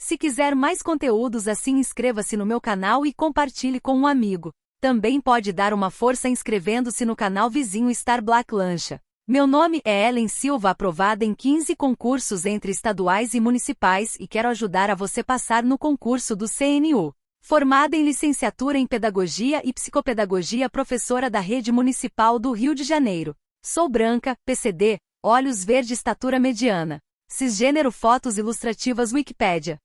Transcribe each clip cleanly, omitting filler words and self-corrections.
Se quiser mais conteúdos assim, inscreva-se no meu canal e compartilhe com um amigo. Também pode dar uma força inscrevendo-se no canal vizinho Star Black Lancha. Meu nome é Ellen Silva, aprovada em 15 concursos entre estaduais e municipais e quero ajudar a você passar no concurso do CNU. Formada em licenciatura em Pedagogia e Psicopedagogia, professora da Rede Municipal do Rio de Janeiro. Sou branca, PCD, olhos verde, estatura mediana. Cisgênero, fotos ilustrativas, Wikipédia.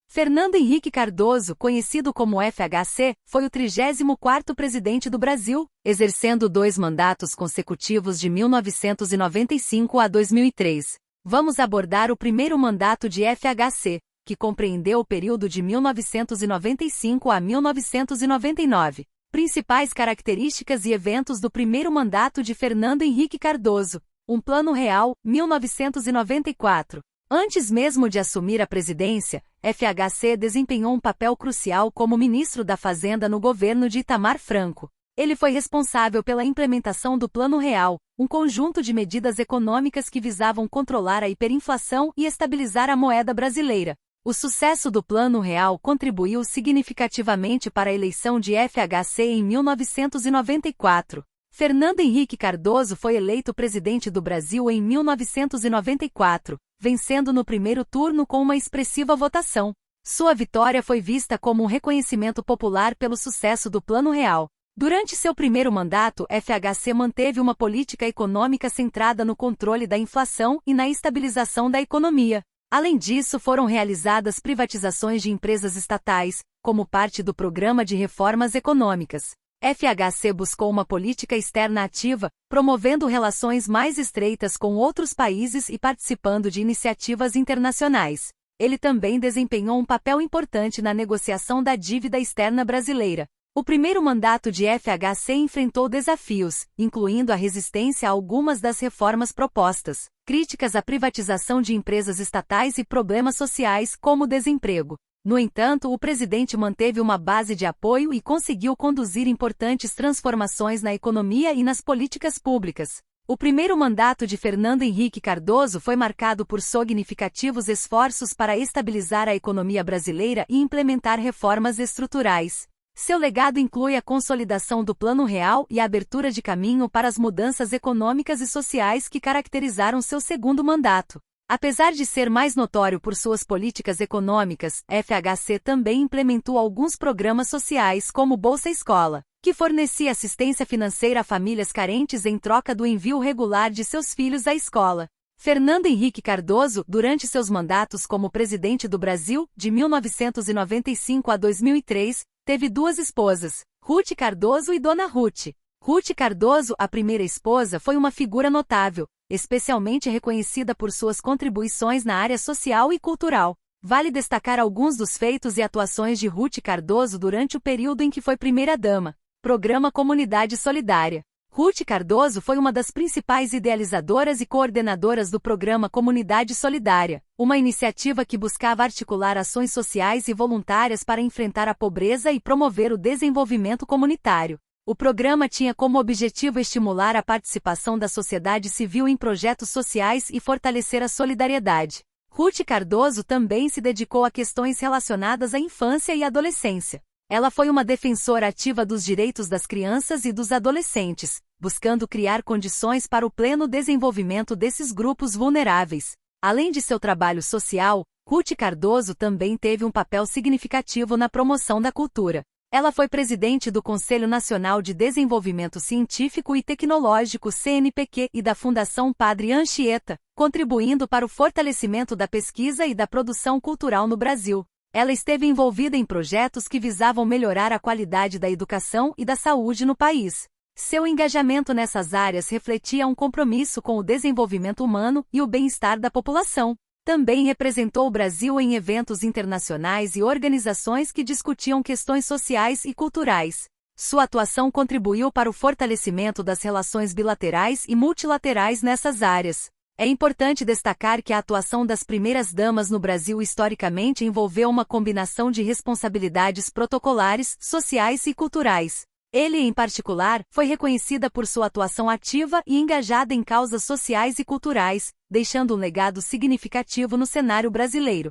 Fernando Henrique Cardoso, conhecido como FHC, foi o 34º presidente do Brasil, exercendo 2 mandatos consecutivos de 1995 a 2003. Vamos abordar o primeiro mandato de FHC, que compreendeu o período de 1995 a 1999. Principais características e eventos do primeiro mandato de Fernando Henrique Cardoso. Um Plano Real, 1994. Antes mesmo de assumir a presidência, FHC desempenhou um papel crucial como ministro da Fazenda no governo de Itamar Franco. Ele foi responsável pela implementação do Plano Real, um conjunto de medidas econômicas que visavam controlar a hiperinflação e estabilizar a moeda brasileira. O sucesso do Plano Real contribuiu significativamente para a eleição de FHC em 1994. Fernando Henrique Cardoso foi eleito presidente do Brasil em 1994, vencendo no primeiro turno com uma expressiva votação. Sua vitória foi vista como um reconhecimento popular pelo sucesso do Plano Real. Durante seu primeiro mandato, FHC manteve uma política econômica centrada no controle da inflação e na estabilização da economia. Além disso, foram realizadas privatizações de empresas estatais, como parte do Programa de Reformas Econômicas. FHC buscou uma política externa ativa, promovendo relações mais estreitas com outros países e participando de iniciativas internacionais. Ele também desempenhou um papel importante na negociação da dívida externa brasileira. O primeiro mandato de FHC enfrentou desafios, incluindo a resistência a algumas das reformas propostas, críticas à privatização de empresas estatais e problemas sociais como o desemprego. No entanto, o presidente manteve uma base de apoio e conseguiu conduzir importantes transformações na economia e nas políticas públicas. O primeiro mandato de Fernando Henrique Cardoso foi marcado por significativos esforços para estabilizar a economia brasileira e implementar reformas estruturais. Seu legado inclui a consolidação do Plano Real e a abertura de caminho para as mudanças econômicas e sociais que caracterizaram seu segundo mandato. Apesar de ser mais notório por suas políticas econômicas, FHC também implementou alguns programas sociais como Bolsa Escola, que fornecia assistência financeira a famílias carentes em troca do envio regular de seus filhos à escola. Fernando Henrique Cardoso, durante seus mandatos como presidente do Brasil, de 1995 a 2003, teve 2 esposas, Ruth Cardoso e Dona Ruth. Ruth Cardoso, a primeira esposa, foi uma figura notável, especialmente reconhecida por suas contribuições na área social e cultural. Vale destacar alguns dos feitos e atuações de Ruth Cardoso durante o período em que foi primeira-dama. Programa Comunidade Solidária. Ruth Cardoso foi uma das principais idealizadoras e coordenadoras do Programa Comunidade Solidária, uma iniciativa que buscava articular ações sociais e voluntárias para enfrentar a pobreza e promover o desenvolvimento comunitário. O programa tinha como objetivo estimular a participação da sociedade civil em projetos sociais e fortalecer a solidariedade. Ruth Cardoso também se dedicou a questões relacionadas à infância e adolescência. Ela foi uma defensora ativa dos direitos das crianças e dos adolescentes, buscando criar condições para o pleno desenvolvimento desses grupos vulneráveis. Além de seu trabalho social, Ruth Cardoso também teve um papel significativo na promoção da cultura. Ela foi presidente do Conselho Nacional de Desenvolvimento Científico e Tecnológico CNPq e da Fundação Padre Anchieta, contribuindo para o fortalecimento da pesquisa e da produção cultural no Brasil. Ela esteve envolvida em projetos que visavam melhorar a qualidade da educação e da saúde no país. Seu engajamento nessas áreas refletia um compromisso com o desenvolvimento humano e o bem-estar da população. Também representou o Brasil em eventos internacionais e organizações que discutiam questões sociais e culturais. Sua atuação contribuiu para o fortalecimento das relações bilaterais e multilaterais nessas áreas. É importante destacar que a atuação das primeiras-damas no Brasil historicamente envolveu uma combinação de responsabilidades protocolares, sociais e culturais. Ele, em particular, foi reconhecida por sua atuação ativa e engajada em causas sociais e culturais, deixando um legado significativo no cenário brasileiro.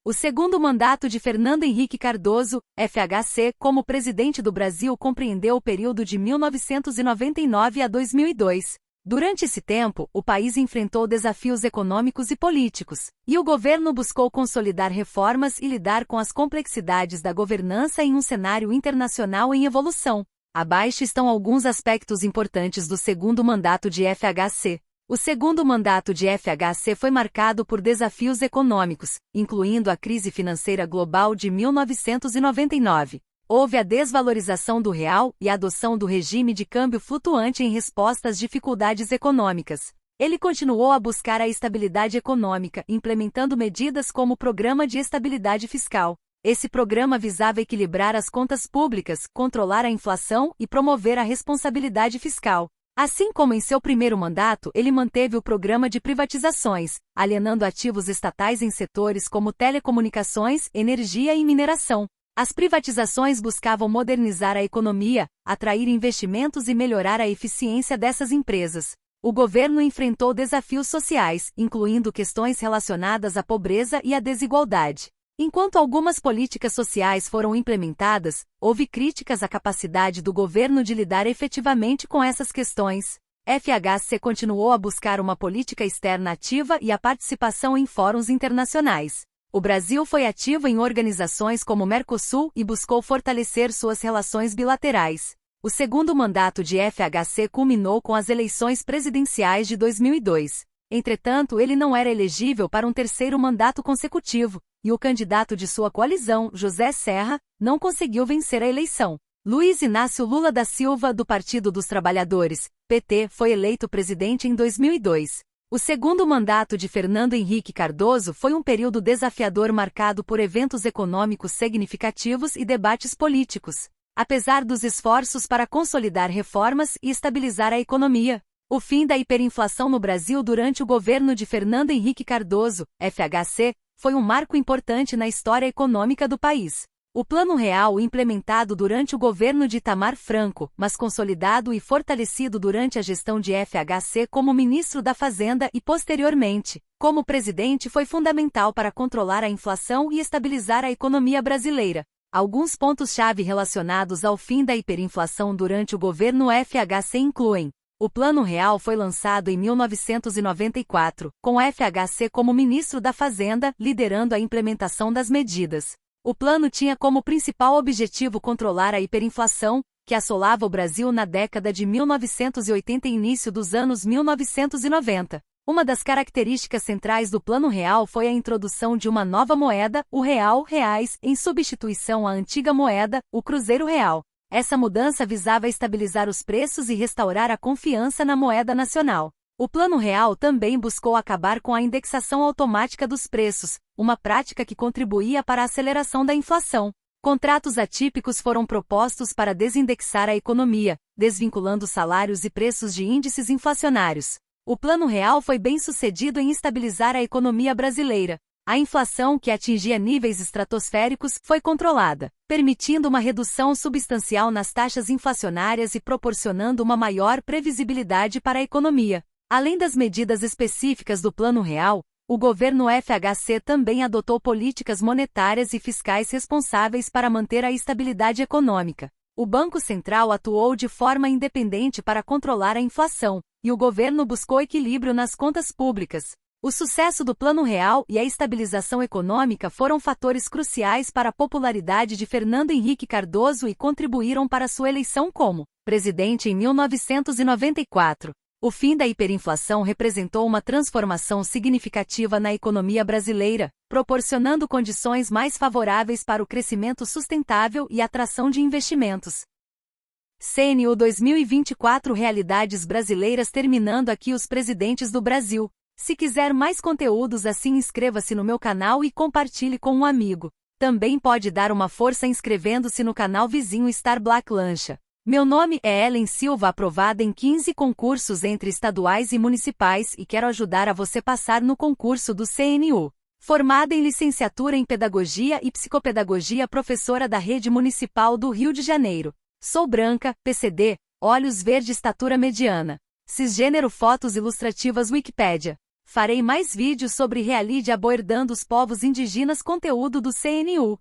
O segundo mandato de Fernando Henrique Cardoso, FHC, como presidente do Brasil compreendeu o período de 1999 a 2002. Durante esse tempo, o país enfrentou desafios econômicos e políticos, e o governo buscou consolidar reformas e lidar com as complexidades da governança em um cenário internacional em evolução. Abaixo estão alguns aspectos importantes do segundo mandato de FHC. O segundo mandato de FHC foi marcado por desafios econômicos, incluindo a crise financeira global de 1999. Houve a desvalorização do real e a adoção do regime de câmbio flutuante em resposta às dificuldades econômicas. Ele continuou a buscar a estabilidade econômica, implementando medidas como o Programa de Estabilidade Fiscal. Esse programa visava equilibrar as contas públicas, controlar a inflação e promover a responsabilidade fiscal. Assim como em seu primeiro mandato, ele manteve o programa de privatizações, alienando ativos estatais em setores como telecomunicações, energia e mineração. As privatizações buscavam modernizar a economia, atrair investimentos e melhorar a eficiência dessas empresas. O governo enfrentou desafios sociais, incluindo questões relacionadas à pobreza e à desigualdade. Enquanto algumas políticas sociais foram implementadas, houve críticas à capacidade do governo de lidar efetivamente com essas questões. FHC continuou a buscar uma política externa ativa e a participação em fóruns internacionais. O Brasil foi ativo em organizações como o Mercosul e buscou fortalecer suas relações bilaterais. O segundo mandato de FHC culminou com as eleições presidenciais de 2002. Entretanto, ele não era elegível para um terceiro mandato consecutivo, e o candidato de sua coalizão, José Serra, não conseguiu vencer a eleição. Luiz Inácio Lula da Silva, do Partido dos Trabalhadores, PT, foi eleito presidente em 2002. O segundo mandato de Fernando Henrique Cardoso foi um período desafiador marcado por eventos econômicos significativos e debates políticos. Apesar dos esforços para consolidar reformas e estabilizar a economia, o fim da hiperinflação no Brasil durante o governo de Fernando Henrique Cardoso, FHC, foi um marco importante na história econômica do país. O Plano Real, implementado durante o governo de Itamar Franco, mas consolidado e fortalecido durante a gestão de FHC como ministro da Fazenda e, posteriormente, como presidente, foi fundamental para controlar a inflação e estabilizar a economia brasileira. Alguns pontos-chave relacionados ao fim da hiperinflação durante o governo FHC incluem: o Plano Real foi lançado em 1994, com FHC como ministro da Fazenda, liderando a implementação das medidas. O plano tinha como principal objetivo controlar a hiperinflação, que assolava o Brasil na década de 1980 e início dos anos 1990. Uma das características centrais do Plano Real foi a introdução de uma nova moeda, o Real Reais, em substituição à antiga moeda, o Cruzeiro Real. Essa mudança visava estabilizar os preços e restaurar a confiança na moeda nacional. O Plano Real também buscou acabar com a indexação automática dos preços, uma prática que contribuía para a aceleração da inflação. Contratos atípicos foram propostos para desindexar a economia, desvinculando salários e preços de índices inflacionários. O Plano Real foi bem-sucedido em estabilizar a economia brasileira. A inflação, que atingia níveis estratosféricos, foi controlada, permitindo uma redução substancial nas taxas inflacionárias e proporcionando uma maior previsibilidade para a economia. Além das medidas específicas do Plano Real, o governo FHC também adotou políticas monetárias e fiscais responsáveis para manter a estabilidade econômica. O Banco Central atuou de forma independente para controlar a inflação, e o governo buscou equilíbrio nas contas públicas. O sucesso do Plano Real e a estabilização econômica foram fatores cruciais para a popularidade de Fernando Henrique Cardoso e contribuíram para sua eleição como presidente em 1994. O fim da hiperinflação representou uma transformação significativa na economia brasileira, proporcionando condições mais favoráveis para o crescimento sustentável e atração de investimentos. CNU 2024 Realidades Brasileiras. Terminando aqui os presidentes do Brasil. Se quiser mais conteúdos assim, inscreva-se no meu canal e compartilhe com um amigo. Também pode dar uma força inscrevendo-se no canal vizinho Star Black Lancha. Meu nome é Ellen Silva, aprovada em 15 concursos entre estaduais e municipais, e quero ajudar a você passar no concurso do CNU. Formada em licenciatura em Pedagogia e Psicopedagogia, professora da Rede Municipal do Rio de Janeiro. Sou branca, PCD, olhos verde, estatura mediana. Cisgênero, fotos ilustrativas Wikipédia. Farei mais vídeos sobre realidade abordando os povos indígenas conteúdo do CNU.